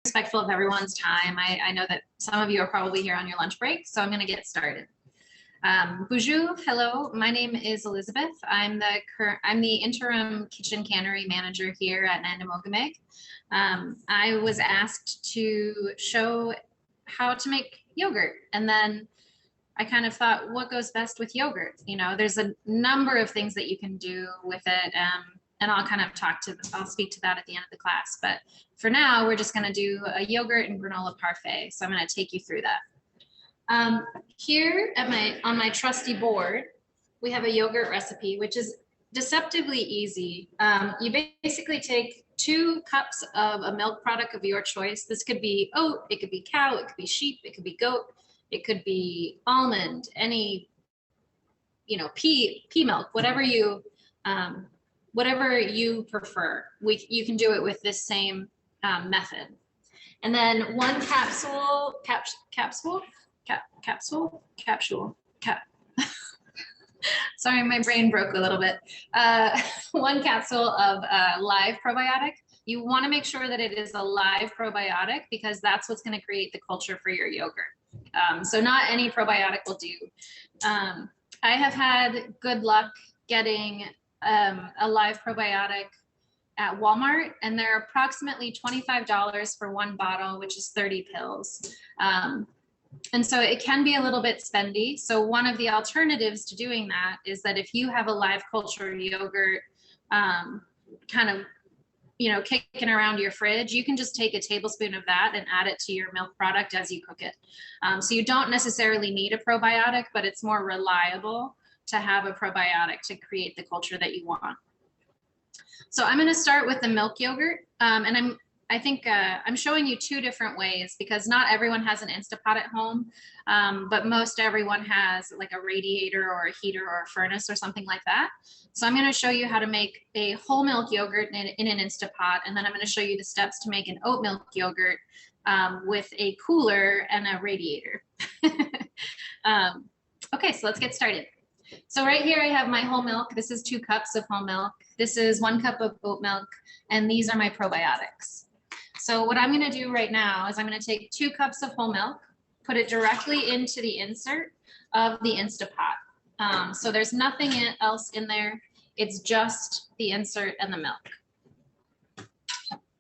respectful of everyone's time. I know that some of you are probably here on your lunch break, so I'm going to get started. Bonjour, hello. My name is Elizabeth. I'm the interim kitchen cannery manager here at Nandamogamig. I was asked to show how to make yogurt, and then I kind of thought, what goes best with yogurt? You know, there's a number of things that you can do with it. And I'll kind of I'll speak to that at the end of the class. But for now, we're just going to do a yogurt and granola parfait. So I'm going to take you through that. Here on my trusty board, we have a yogurt recipe, which is deceptively easy. You basically take 2 cups of a milk product of your choice. This could be oat, it could be cow, it could be sheep, it could be goat, it could be almond, any, pea milk, whatever you prefer. You can do it with this same method. And then 1 capsule. Sorry, my brain broke a little bit. 1 capsule of live probiotic. You want to make sure that it is a live probiotic because that's what's going to create the culture for your yogurt. So not any probiotic will do. I have had good luck getting a live probiotic at Walmart, and they're approximately $25 for 1 bottle, which is 30 pills. And so it can be a little bit spendy. So one of the alternatives to doing that is that if you have a live culture yogurt kicking around your fridge, you can just take a tablespoon of that and add it to your milk product as you cook it. So you don't necessarily need a probiotic, but it's more reliable to have a probiotic to create the culture that you want. So I'm going to start with the milk yogurt, and I'm showing you 2 different ways because not everyone has an Instapot at home, but most everyone has like a radiator or a heater or a furnace or something like that. So I'm going to show you how to make a whole milk yogurt in an Instapot, and then I'm going to show you the steps to make an oat milk yogurt with a cooler and a radiator. Okay, so let's get started. So right here I have my whole milk. This is 2 cups of whole milk. This is 1 cup of oat milk, and these are my probiotics. So what I'm going to do right now is I'm going to take 2 cups of whole milk, put it directly into the insert of the Instapot. So there's nothing else in there. It's just the insert and the milk.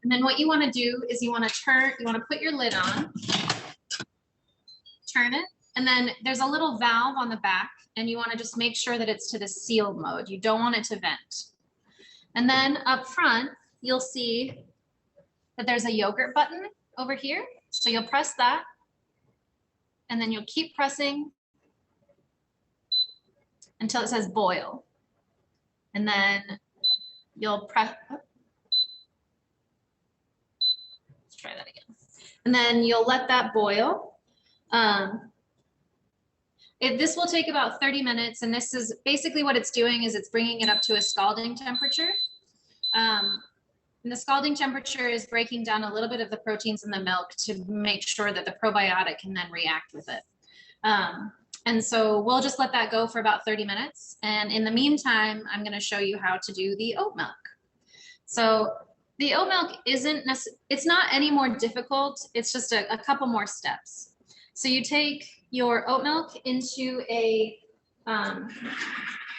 And then what you want to do is you want to put your lid on, turn it, and then there's a little valve on the back, and you want to just make sure that it's to the sealed mode. You don't want it to vent. And then up front, you'll see that there's a yogurt button over here. So you'll press that, and then you'll keep pressing until it says boil. And then you'll press, let's try that again. And then you'll let that boil. This will take about 30 minutes, and this is basically what it's doing is it's bringing it up to a scalding temperature. And the scalding temperature is breaking down a little bit of the proteins in the milk to make sure that the probiotic can then react with it. And so we'll just let that go for about 30 minutes. And in the meantime, I'm going to show you how to do the oat milk. So the oat milk it's not any more difficult. It's just a couple more steps. So you take your oat milk into a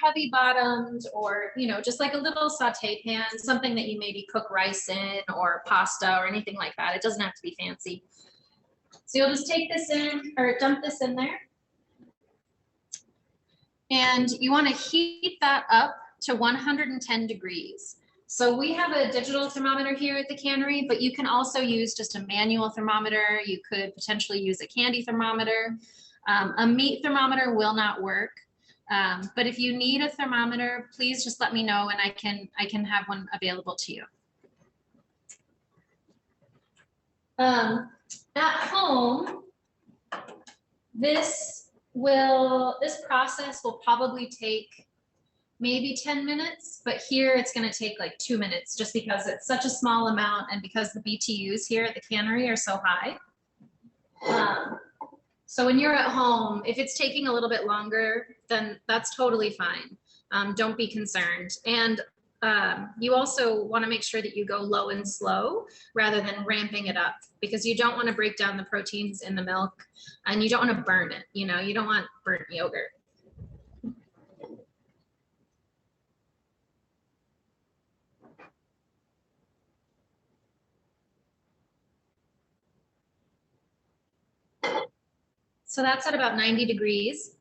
heavy bottomed or, just like a little saute pan, something that you maybe cook rice in or pasta or anything like that. It doesn't have to be fancy. So you'll just take this in or dump this in there. And you want to heat that up to 110 degrees. So we have a digital thermometer here at the cannery, but you can also use just a manual thermometer. You could potentially use a candy thermometer. A meat thermometer will not work. But if you need a thermometer, please just let me know and I can have one available to you. At home, this process will probably take maybe 10 minutes, but here it's going to take like 2 minutes just because it's such a small amount and because the BTUs here at the cannery are so high. So when you're at home, if it's taking a little bit longer, then that's totally fine. Don't be concerned. And you also want to make sure that you go low and slow rather than ramping it up, because you don't want to break down the proteins in the milk and you don't want to burn it. You know, you don't want burnt yogurt. So that's at about 90 degrees.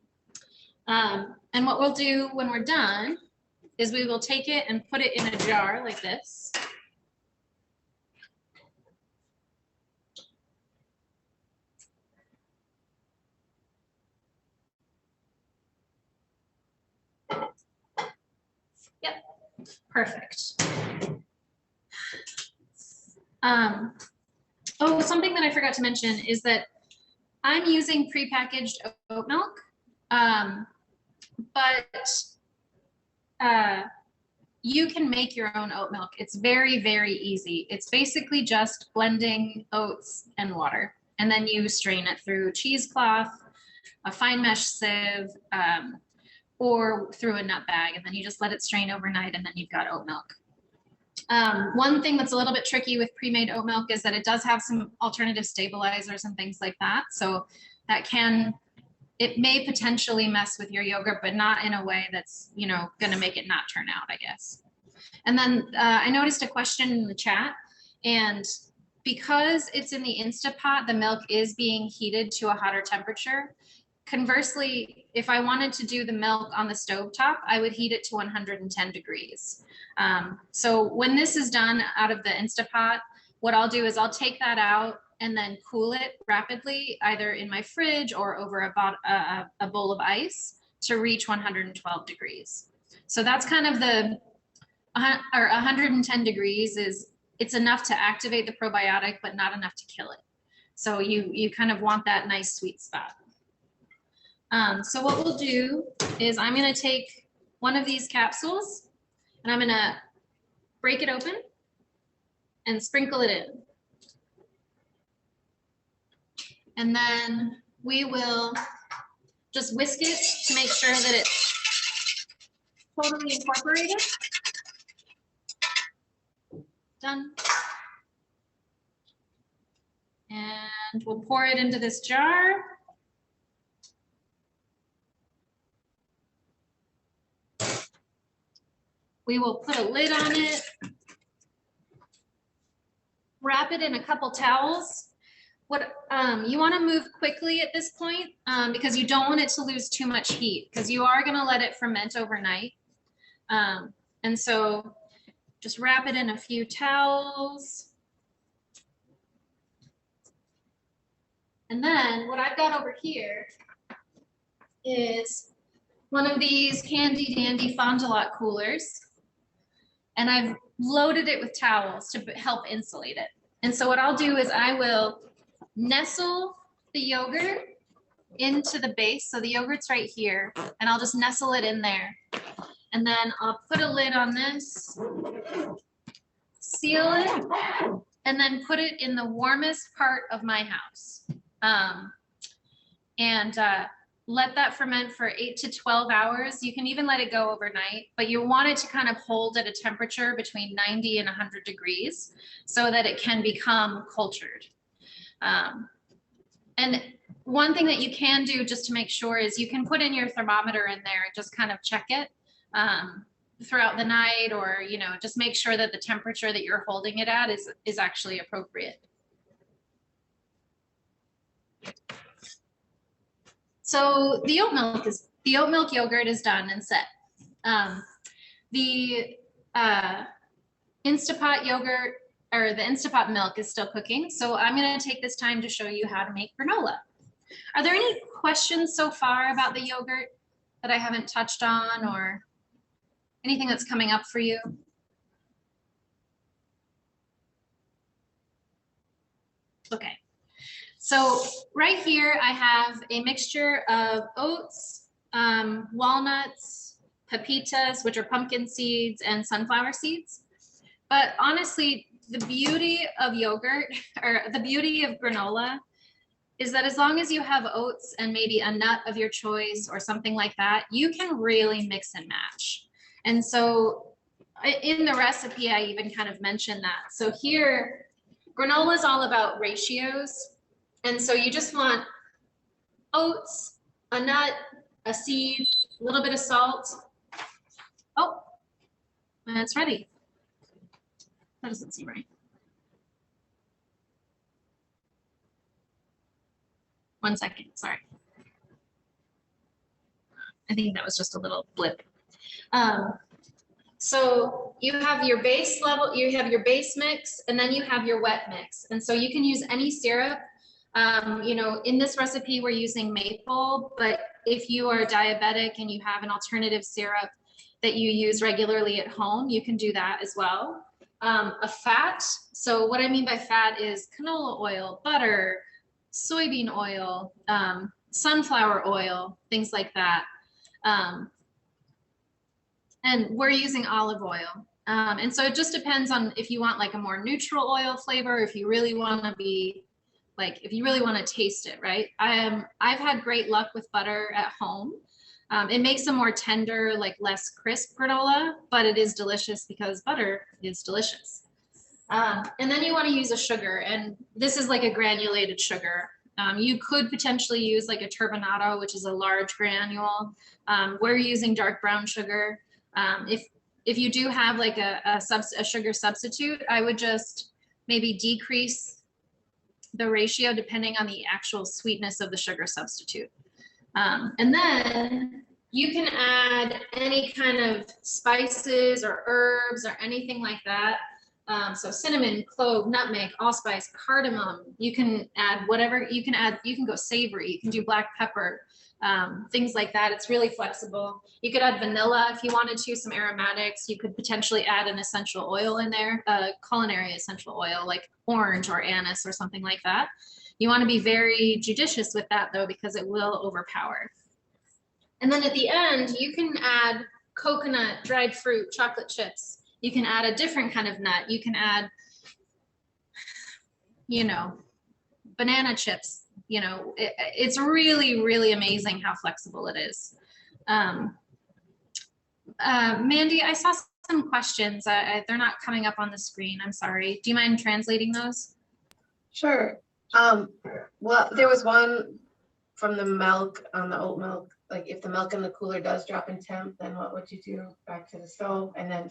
And what we'll do when we're done is we will take it and put it in a jar like this. Yep, perfect. Oh, something that I forgot to mention is that I'm using prepackaged oat milk, but you can make your own oat milk. It's very, very easy. It's basically just blending oats and water, and then you strain it through cheesecloth, a fine mesh sieve, or through a nut bag, and then you just let it strain overnight, and then you've got oat milk. One thing that's a little bit tricky with pre-made oat milk is that it does have some alternative stabilizers and things like that. So that it may potentially mess with your yogurt, but not in a way that's, you know, going to make it not turn out, I guess. And then I noticed a question in the chat, and because it's in the Instapot, the milk is being heated to a hotter temperature. Conversely, if I wanted to do the milk on the stovetop, I would heat it to 110 degrees. So when this is done out of the Instapot, what I'll do is I'll take that out and then cool it rapidly, either in my fridge or over a bowl of ice to reach 112 degrees. So that's kind of or 110 degrees it's enough to activate the probiotic, but not enough to kill it. So you kind of want that nice sweet spot. So what we'll do is I'm going to take one of these capsules and I'm going to break it open and sprinkle it in. And then we will just whisk it to make sure that it's totally incorporated. Done. And we'll pour it into this jar. We will put a lid on it, wrap it in a couple towels. You want to move quickly at this point because you don't want it to lose too much heat, because you are going to let it ferment overnight. And so just wrap it in a few towels. And then what I've got over here is one of these handy dandy Fond du Lac coolers. And I've loaded it with towels to help insulate it. And so what I'll do is I will nestle the yogurt into the base. So the yogurt's right here, and I'll just nestle it in there. And then I'll put a lid on this, seal it, and then put it in the warmest part of my house. Let that ferment for 8 to 12 hours. You can even let it go overnight, but you want it to kind of hold at a temperature between 90 and 100 degrees so that it can become cultured. And one thing that you can do just to make sure is you can put in your thermometer in there and just kind of check it throughout the night, or, you know, just make sure that the temperature that you're holding it at is actually appropriate. So the oat milk yogurt is done and set. The Instapot yogurt, or the Instapot milk, is still cooking. So I'm going to take this time to show you how to make granola. Are there any questions so far about the yogurt that I haven't touched on, or anything that's coming up for you? Okay. So right here, I have a mixture of oats, walnuts, pepitas, which are pumpkin seeds, and sunflower seeds. But honestly, the beauty of yogurt, or the beauty of granola, is that as long as you have oats and maybe a nut of your choice or something like that, you can really mix and match. And so in the recipe, I even kind of mentioned that. So here, granola is all about ratios. And so you just want oats, a nut, a seed, a little bit of salt. Oh, and it's ready. That doesn't seem right. 1 second, sorry. I think that was just a little blip. So you have your base level, you have your base mix, and then you have your wet mix. And so you can use any syrup. You know, in this recipe, we're using maple, but if you are diabetic and you have an alternative syrup that you use regularly at home, you can do that as well. A fat, so what I mean by fat is canola oil, butter, soybean oil, sunflower oil, things like that. And we're using olive oil. And so it just depends on if you want like a more neutral oil flavor, if you really want to be like, if you really want to taste it, right? I've had great luck with butter at home. It makes a more tender, like less crisp granola, but it is delicious because butter is delicious. And then you want to use a sugar, and this is like a granulated sugar. You could potentially use like a turbinado, which is a large granule. We're using dark brown sugar. If you do have like a sugar substitute, I would just maybe decrease the ratio depending on the actual sweetness of the sugar substitute. And then you can add any kind of spices or herbs or anything like that. So cinnamon, clove, nutmeg, allspice, cardamom. You can add whatever you can add. You can go savory. You can do black pepper, things like that. It's really flexible. You could add vanilla if you wanted to, some aromatics. You could potentially add an essential oil in there, culinary essential oil like orange or anise or something like that. You want to be very judicious with that though, because it will overpower. And then at the end, you can add coconut, dried fruit, chocolate chips. You can add a different kind of nut. You can add, you know, banana chips. You know, it's really, really amazing how flexible it is. Mandy, I saw some questions. They're not coming up on the screen. I'm sorry. Do you mind translating those? Sure. Well, there was one from the milk on the oat milk. Like if the milk in the cooler does drop in temp, then what would you do? Back to the stove, and then.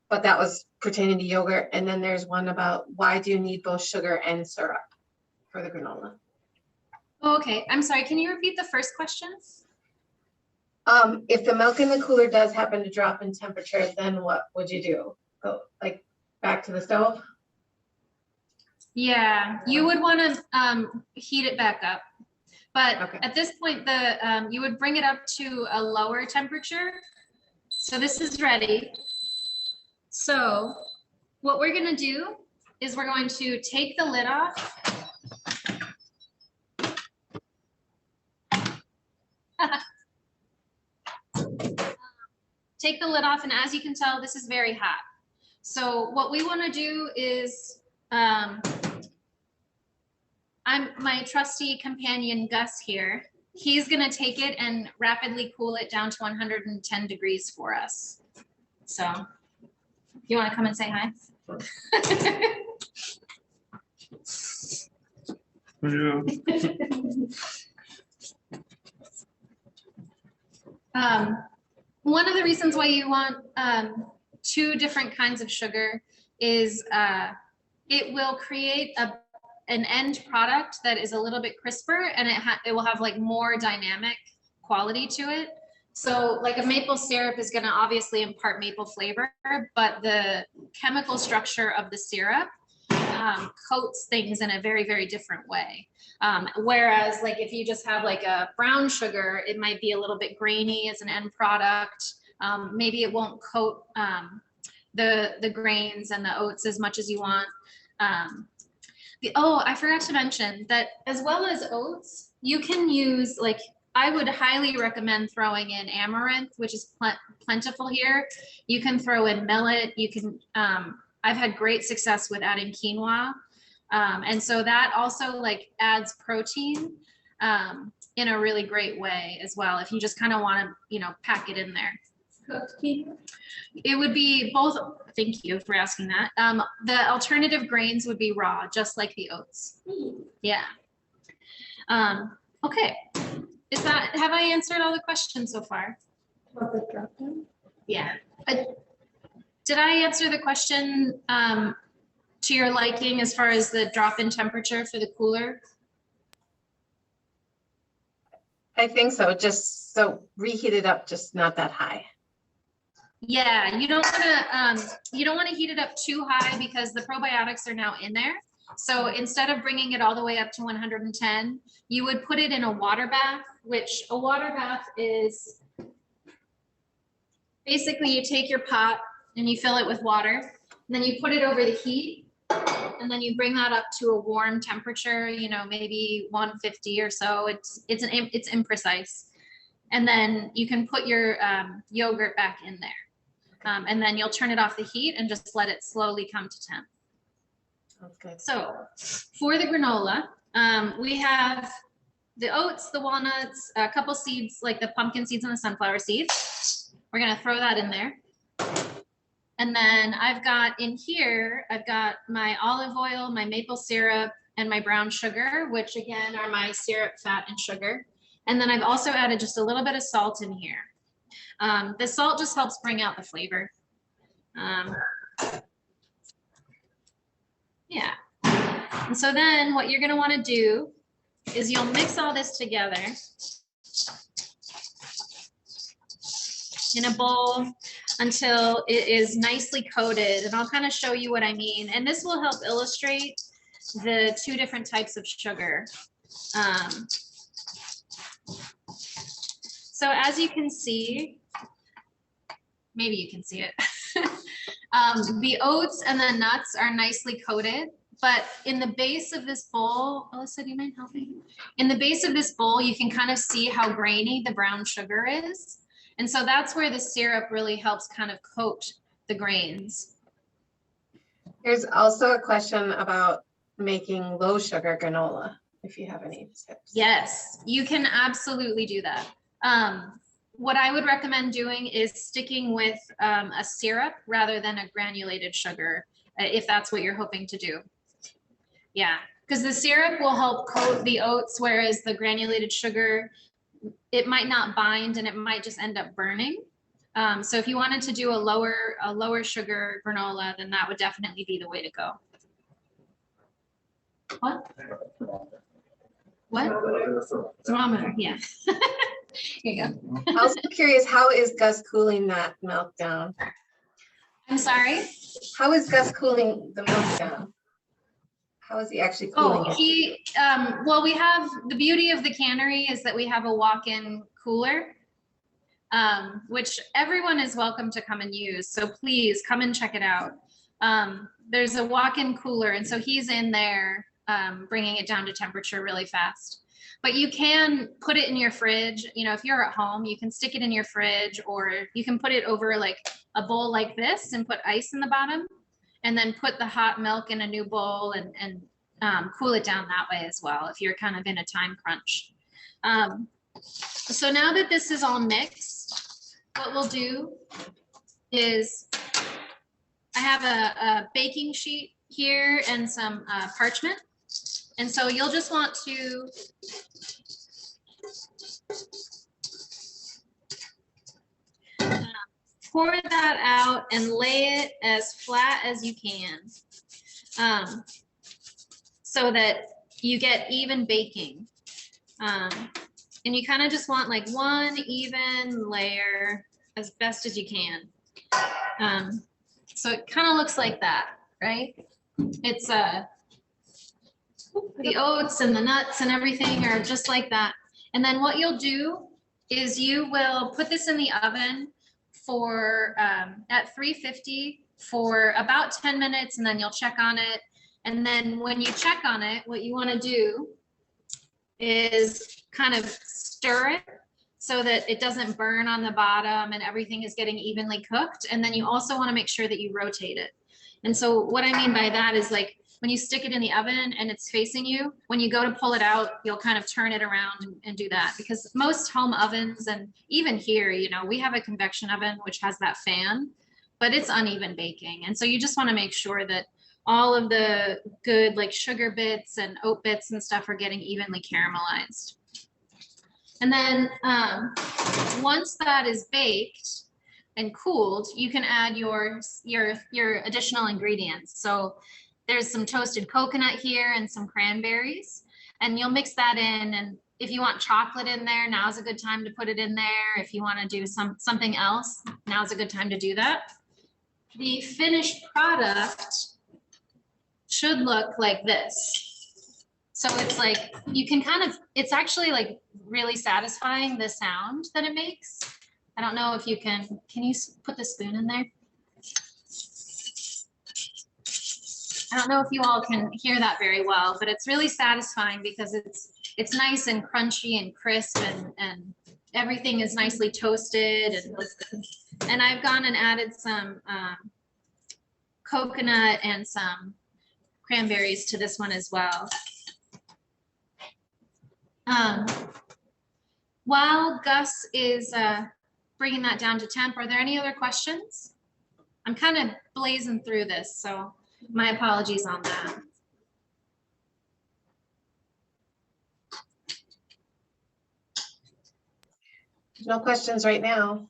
But that was pertaining to yogurt. And then there's one about why do you need both sugar and syrup for the granola? Oh, okay. I'm sorry. Can you repeat the first questions? If the milk in the cooler does happen to drop in temperature, then what would you do? Go like back to the stove? Yeah, you would want to heat it back up. But Okay. at this point, you would bring it up to a lower temperature. So this is ready. So what we're going to do is we're going to take the lid off. Take the lid off, and as you can tell, this is very hot. So what we want to do is, I'm my trusty companion Gus here. He's going to take it and rapidly cool it down to 110 degrees for us. So you want to come and say hi? One of the reasons why you want 2 different kinds of sugar is it will create an end product that is a little bit crisper, and it will have like more dynamic quality to it. So like a maple syrup is going to obviously impart maple flavor, but the chemical structure of the syrup coats things in a very, very different way. Whereas like if you just have like a brown sugar, it might be a little bit grainy as an end product. Maybe it won't coat the grains and the oats as much as you want. I forgot to mention that as well as oats, you can use like, I would highly recommend throwing in amaranth, which is plentiful here. You can throw in millet. You can, I've had great success with adding quinoa. And so that also like adds protein in a really great way as well, if you just kind of want to, you know, pack it in there. cooked keto? It would be both. Thank you for asking that. The alternative grains would be raw, just like the oats. Yeah. Okay. Have I answered all the questions so far? About the drop down? Yeah. Did I answer the question to your liking as far as the drop in temperature for the cooler? I think so, just so reheat it up, just not that high. Yeah, you don't want to heat it up too high because the probiotics are now in there. So instead of bringing it all the way up to 110, you would put it in a water bath, which a water bath is basically you take your pot and you fill it with water, and then you put it over the heat, and then you bring that up to a warm temperature, you know, maybe 150 or so. It's imprecise. And then you can put your yogurt back in there. And then you'll turn it off the heat and just let it slowly come to temp. Sounds good. So for the granola, we have the oats, the walnuts, a couple seeds, like the pumpkin seeds and the sunflower seeds. We're gonna throw that in there. And then I've got in here, I've got my olive oil, my maple syrup, and my brown sugar, which again are my syrup, fat, and sugar. And then I've also added just a little bit of salt in here. The salt just helps bring out the flavor. Yeah. And so then what you're gonna wanna do is you'll mix all this together in a bowl until it is nicely coated. And I'll kind of show you what I mean. And this will help illustrate the two different types of sugar. So as you can see, maybe you can see it. The oats and the nuts are nicely coated, but in the base of this bowl, Alyssa, do you mind helping? In the base of this bowl, you can kind of see how grainy the brown sugar is. And so that's where the syrup really helps kind of coat the grains. There's also a question about making low sugar granola, if you have any tips. Yes, you can absolutely do that. What I would recommend doing is sticking with a syrup rather than a granulated sugar, if that's what you're hoping to do. Yeah, because the syrup will help coat the oats, whereas the granulated sugar, it might not bind and it might just end up burning. So if you wanted to do a lower sugar granola, then that would definitely be the way to go. What? What? Thermometer, yeah. Here you go. I'm also curious, how is Gus cooling that milk down? I'm sorry? How is Gus cooling the milk down? How is he actually cooling it? Well, we have, the beauty of the cannery is that we have a walk-in cooler, which everyone is welcome to come and use. So please come and check it out. There's a walk-in cooler, and so he's in there bringing it down to temperature really fast. But you can put it in your fridge. You know, if you're at home, you can stick it in your fridge, or you can put it over like a bowl like this and put ice in the bottom, and then put the hot milk in a new bowl and cool it down that way as well, if you're kind of in a time crunch. So now that this is all mixed, what we'll do is I have a baking sheet here and some parchment. And so you'll just want to pour that out and lay it as flat as you can, so that you get even baking. And you kind of just want like one even layer as best as you can. So it kind of looks like that, right? It's the oats and the nuts and everything are just like that. And then what you'll do is you will put this in the oven for at 350 for about 10 minutes, and then you'll check on it. And then when you check on it, what you want to do is kind of stir it so that it doesn't burn on the bottom and everything is getting evenly cooked. And then you also want to make sure that you rotate it. And so what I mean by that is, like, when you stick it in the oven and it's facing you, when you go to pull it out, you'll kind of turn it around and do that, because most home ovens, and even here, you know, we have a convection oven which has that fan, but it's uneven baking. And so you just want to make sure that all of the good like sugar bits and oat bits and stuff are getting evenly caramelized. And then once that is baked and cooled, you can add your additional ingredients. So there's some toasted coconut here and some cranberries, and you'll mix that in. And if you want chocolate in there, now's a good time to put it in there. If you want to do something else, now's a good time to do that. The finished product should look like this. So it's like, you can kind of, it's actually like really satisfying, the sound that it makes. I don't know if you can you put the spoon in there? I don't know if you all can hear that very well, but it's really satisfying because it's nice and crunchy and crisp, and everything is nicely toasted. And I've gone and added some coconut and some cranberries to this one as well. While Gus is bringing that down to temp, are there any other questions? I'm kind of blazing through this, so my apologies on that. No questions right now.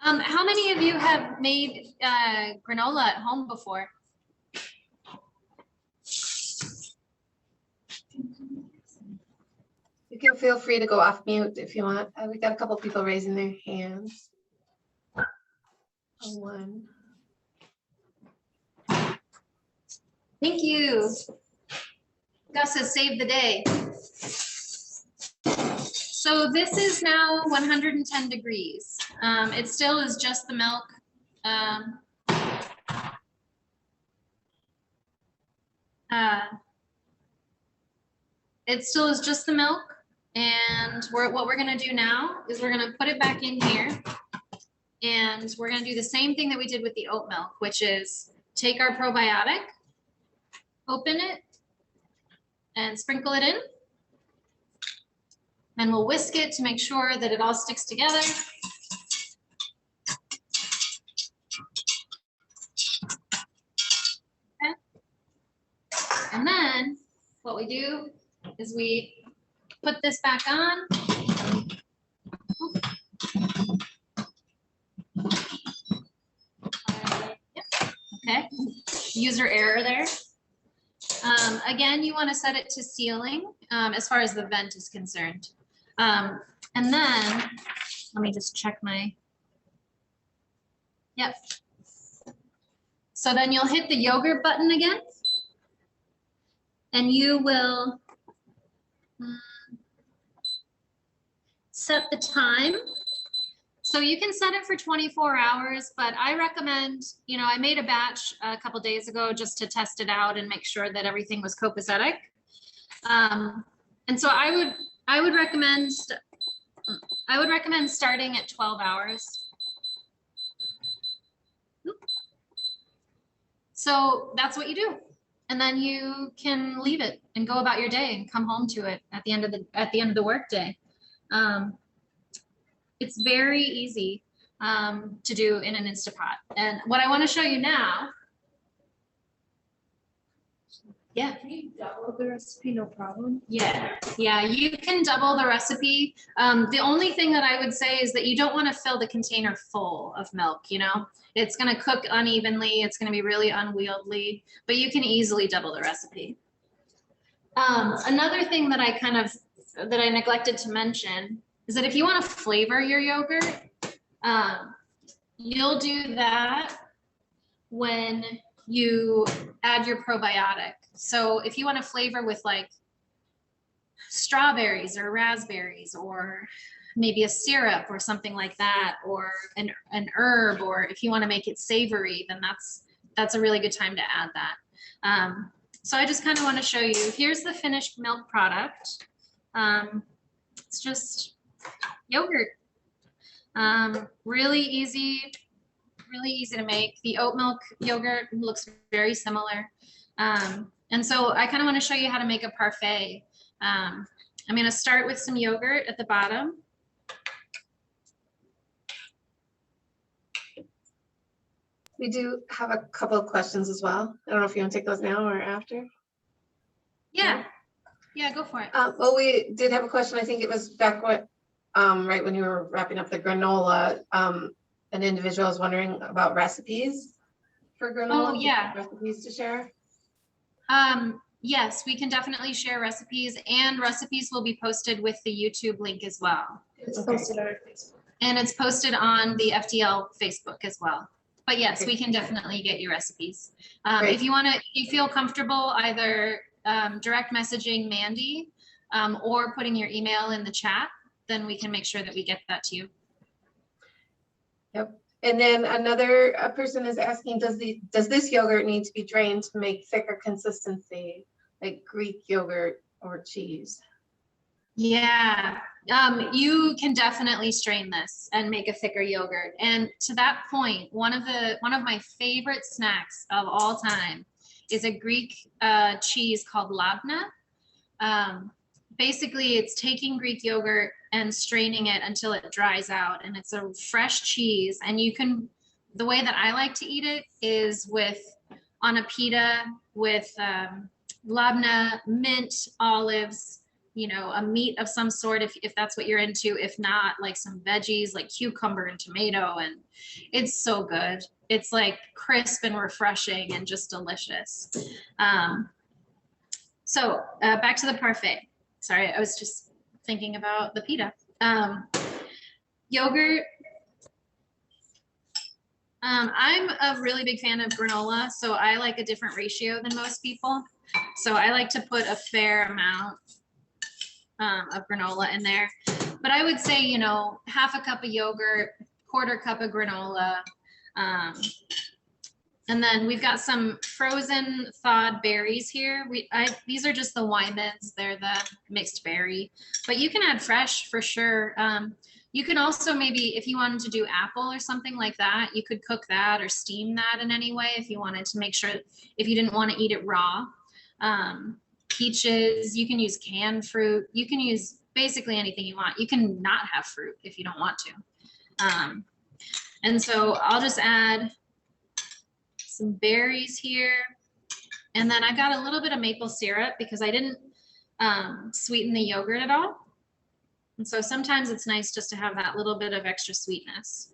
How many of you have made granola at home before? You can feel free to go off mute if you want. We got a couple people raising their hands. One. Thank you. Gus has saved the day. So this is now 110 degrees. It still is just the milk. It still is just the milk. And what we're going to do now is we're going to put it back in here. And we're going to do the same thing that we did with the oat milk, which is take our probiotic, open it, and sprinkle it in. And we'll whisk it to make sure that it all sticks together. Okay. And then what we do is we put this back on. Okay, user error there. Again, you want to set it to sealing as far as the vent is concerned. And then let me just check my, yep. So then you'll hit the yogurt button again, and you will set the time. So you can set it for 24 hours, but I recommend, you know, I made a batch a couple days ago just to test it out and make sure that everything was copacetic. And so I would recommend starting at 12 hours. So that's what you do. And then you can leave it and go about your day and come home to it at the end of the work day. It's very easy to do in an Instapot. And what I want to show you now. Yeah. Can you double the recipe, no problem? Yeah, you can double the recipe. The only thing that I would say is that you don't want to fill the container full of milk, you know? It's going to cook unevenly. It's going to be really unwieldy, but you can easily double the recipe. Another thing that I neglected to mention is that if you want to flavor your yogurt, you'll do that when you add your probiotic. So if you want to flavor with like strawberries or raspberries, or maybe a syrup or something like that, or an herb, or if you want to make it savory, then that's a really good time to add that. So I just kind of want to show you, here's the finished milk product. It's just yogurt. Really easy really easy to make. The oat milk yogurt looks very similar. And so I kind of want to show you how to make a parfait. I'm going to start with some yogurt at the bottom. We do have a couple of questions as well. I don't know if you want to take those now or after. Yeah. Yeah, go for it. Well, we did have a question. I think it was back right when you were wrapping up the granola. An individual was wondering about recipes for granola. Oh, yeah. Recipes to share. Yes, we can definitely share recipes, and recipes will be posted with the YouTube link as well. It's Okay. posted on our Facebook. And it's posted on the FDL Facebook as well. But yes, Okay. we can definitely get you recipes. Great. If you feel comfortable either direct messaging Mandy or putting your email in the chat, then we can make sure that we get that to you. Yep. And then another person is asking, does this yogurt need to be drained to make thicker consistency, like Greek yogurt or cheese? Yeah, you can definitely strain this and make a thicker yogurt. And to that point, one of my favorite snacks of all time is a Greek cheese called labna. Basically, it's taking Greek yogurt and straining it until it dries out, and it's a fresh cheese. And the way that I like to eat it is on a pita with labna, mint, olives, a meat of some sort if that's what you're into. If not, like some veggies like cucumber and tomato, and it's so good. It's like crisp and refreshing and just delicious. So back to the parfait. Sorry, I was just thinking about the pita. Yogurt. I'm a really big fan of granola, so I like a different ratio than most people. So I like to put a fair amount of granola in there. But I would say, half a cup of yogurt, quarter cup of granola. And then we've got some frozen thawed berries here. These are just the Wyman's. They're the mixed berry, but you can add fresh for sure. You can also maybe, if you wanted to do apple or something like that, you could cook that or steam that in any way if you wanted to make sure, if you didn't want to eat it raw. Peaches, you can use canned fruit. You can use basically anything you want. You can not have fruit if you don't want to. And so I'll just add some berries here. And then I've got a little bit of maple syrup because I didn't sweeten the yogurt at all. And so sometimes it's nice just to have that little bit of extra sweetness.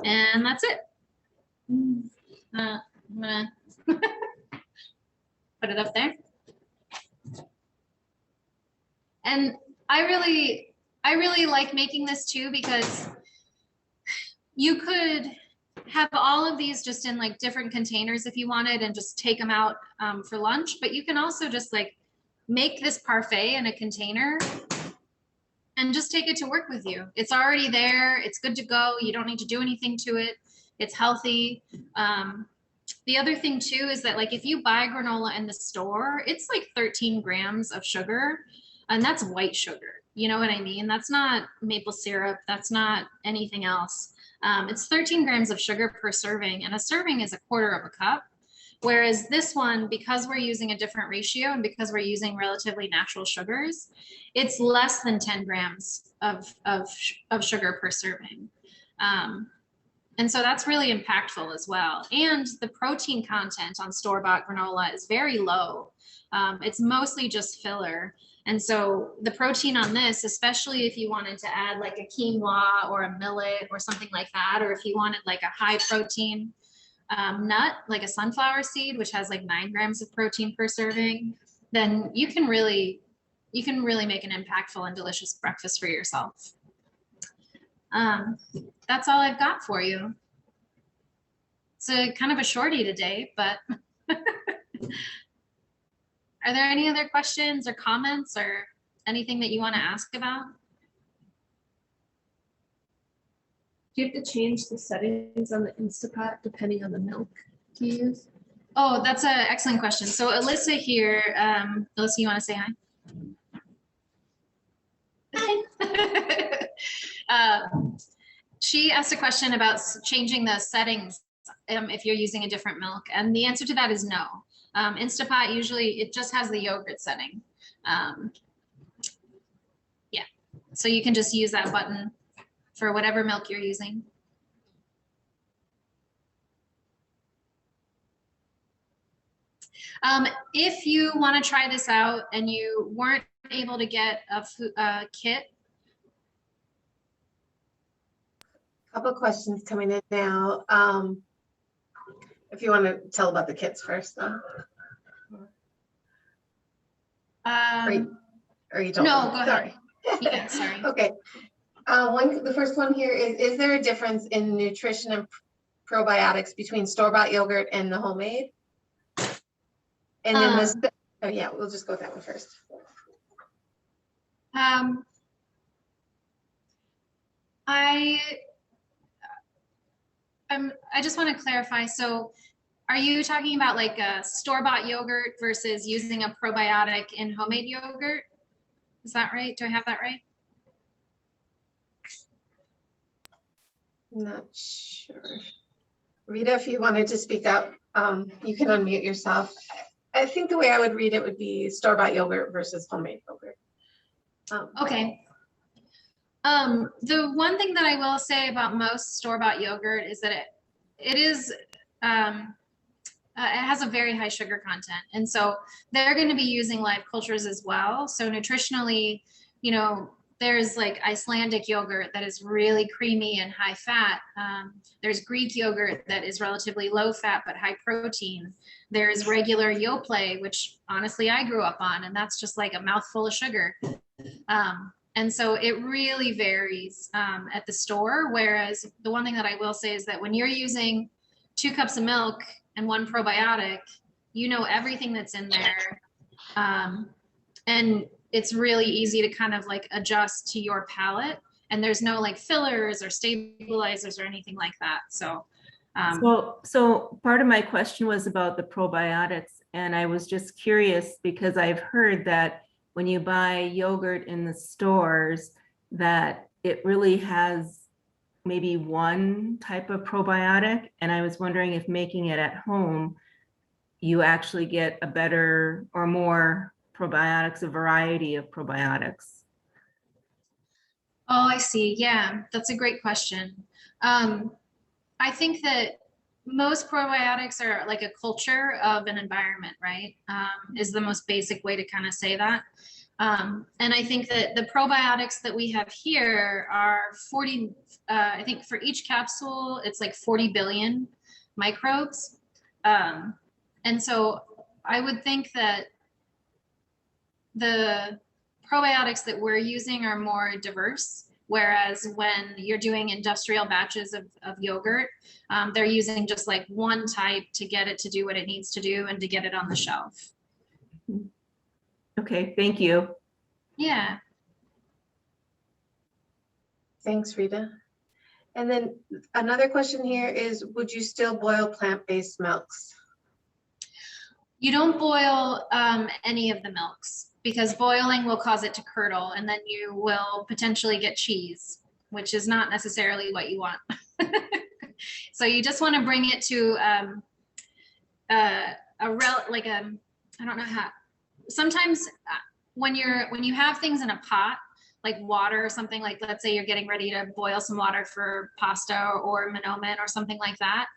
And that's it. I'm gonna put it up there. And I really like making this too, because you could have all of these just in like different containers if you wanted and just take them out for lunch, but you can also just like make this parfait in a container and just take it to work with you. It's already there. It's good to go. You don't need to do anything to it. It's healthy. The other thing too is that like if you buy granola in the store, it's like 13 grams of sugar, and that's white sugar. You know what I mean? That's not maple syrup. That's not anything else. It's 13 grams of sugar per serving, and a serving is a quarter of a cup. Whereas this one, because we're using a different ratio and because we're using relatively natural sugars, it's less than 10 grams of sugar per serving. And so that's really impactful as well. And the protein content on store-bought granola is very low. It's mostly just filler. And so the protein on this, especially if you wanted to add like a quinoa or a millet or something like that, or if you wanted like a high protein nut, like a sunflower seed, which has like 9 grams of protein per serving, then you can really make an impactful and delicious breakfast for yourself. That's all I've got for you. It's a kind of a shorty today, but are there any other questions or comments or anything that you want to ask about? Do you have to change the settings on the Instapot depending on the milk you use? Oh, that's an excellent question. So Alyssa here, Alyssa, you want to say hi? She asked a question about changing the settings if you're using a different milk, and the answer to that is no. Instapot usually it just has the yogurt setting. Yeah, so you can just use that button for whatever milk you're using. If you want to try this out and you weren't able to get a kit. Couple questions coming in now. If you want to tell about the kits first, though. Or you don't? No, go ahead. Sorry. Yeah, sorry. Okay. The first one here is there a difference in nutrition and probiotics between store-bought yogurt and the homemade? And then this, oh yeah, we'll just go with that one first. I just want to clarify. So are you talking about like a store-bought yogurt versus using a probiotic in homemade yogurt? Is that right? Do I have that right? Not sure. Rita, if you wanted to speak up, you can unmute yourself. I think the way I would read it would be store-bought yogurt versus homemade yogurt. Okay. The one thing that I will say about most store-bought yogurt is that it has a very high sugar content. And so they're going to be using live cultures as well. So nutritionally, you know, there's like Icelandic yogurt that is really creamy and high fat. There's Greek yogurt that is relatively low fat but high protein. There's regular Yoplait, which honestly I grew up on, and that's just like a mouthful of sugar. And so it really varies at the store. Whereas the one thing that I will say is that when you're using 2 cups of milk and 1 probiotic, you know everything that's in there. And it's really easy to kind of like adjust to your palate. And there's no like fillers or stabilizers or anything like that. So, so part of my question was about the probiotics. And I was just curious because I've heard that when you buy yogurt in the stores, that it really has maybe one type of probiotic. And I was wondering if making it at home, you actually get a better or more probiotics, a variety of probiotics. oh, I see. Yeah, that's a great question. I think that most probiotics are like a culture of an environment, right? Is the most basic way to kind of say that. And I think that the probiotics that we have here are 40, I think for each capsule, it's like 40 billion microbes. And so I would think that the probiotics that we're using are more diverse. Whereas when you're doing industrial batches of yogurt, they're using just like one type to get it to do what it needs to do and to get it on the shelf. Okay, thank you. Yeah. Thanks, Rita. And then another question here is, would you still boil plant-based milks? You don't boil any of the milks because boiling will cause it to curdle and then you will potentially get cheese, which is not necessarily what you want. So you just want to bring it to I don't know how, sometimes when you have things in a pot, like water or something, like let's say you're getting ready to boil some water for pasta or menomen or something like that.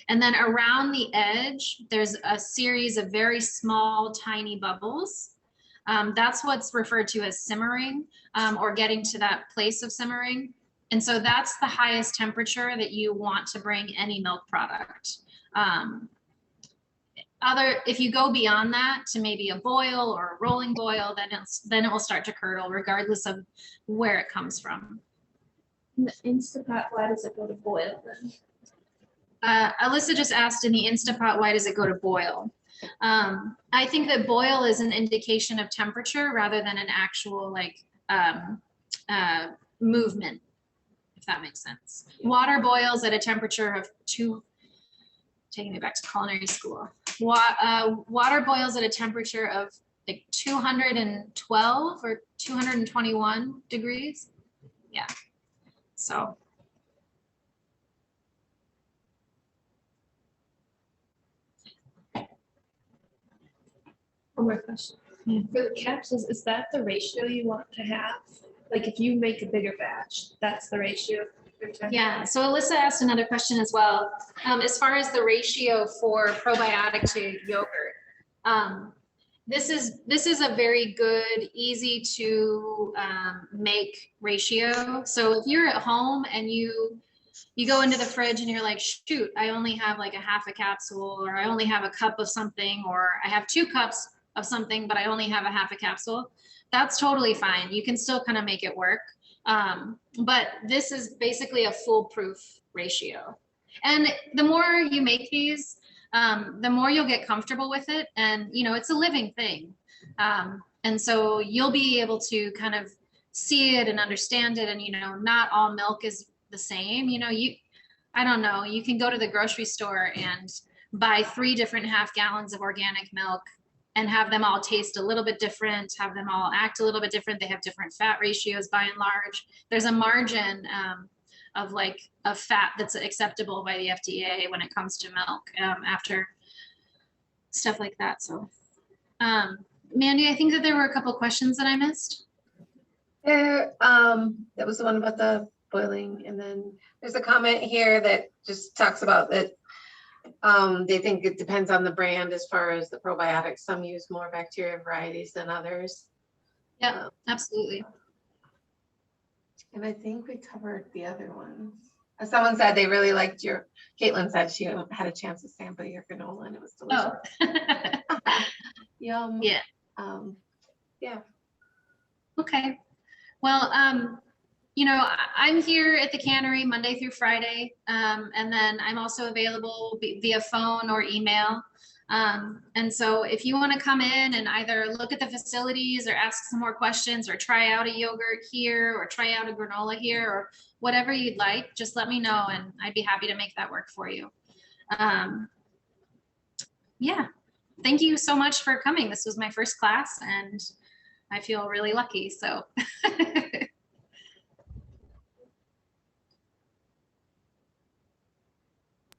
And then around the edge, there's a series of very small, tiny bubbles. That's what's referred to as simmering or getting to that place of simmering. And so that's the highest temperature that you want to bring any milk product. If you go beyond that to maybe a boil or a rolling boil, then it will start to curdle regardless of where it comes from. In the Instapot, why does it go to boil then? Alyssa just asked in the Instapot, why does it go to boil? I think that boil is an indication of temperature rather than an actual like movement, if that makes sense. Water boils at a temperature of taking me back to culinary school. Water boils at a temperature of like 212 or 221 degrees. Yeah. So One more question. For the capsules, is that the ratio you want to have? Like if you make a bigger batch, that's the ratio? Yeah, so Alyssa asked another question as well. As far as the ratio for probiotic to yogurt, this is a very good, easy to make ratio. So if you're at home and you go into the fridge and you're like, shoot, I only have like a half a capsule, or I only have a cup of something, or I have 2 cups of something, but I only have a half a capsule, that's totally fine. You can still kind of make it work. But this is basically a foolproof ratio. And the more you make these, the more you'll get comfortable with it. And, you know, it's a living thing. And so you'll be able to kind of see it and understand it. And, you know, not all milk is the same. You know, I don't know, you can go to the grocery store and buy 3 different half gallons of organic milk and have them all taste a little bit different, have them all act a little bit different. They have different fat ratios by and large. There's a margin of fat that's acceptable by the FDA when it comes to milk after stuff like that. So, Mandy, I think that there were a couple questions that I missed. That was the one about the boiling, and then there's a comment here that just talks about that they think it depends on the brand as far as the probiotics. Some use more bacteria varieties than others. Yeah, absolutely. And I think we covered the other ones. Someone said they really liked Caitlin said she had a chance to sample your granola and it was delicious. Oh. Yum. Yeah. Yeah. Okay. Well, you know, I'm here at the cannery Monday through Friday. And then I'm also available via phone or email. And so if you want to come in and either look at the facilities or ask some more questions or try out a yogurt here or try out a granola here or whatever you'd like, just let me know and I'd be happy to make that work for you. Yeah, thank you so much for coming. This was my first class and I feel really lucky. So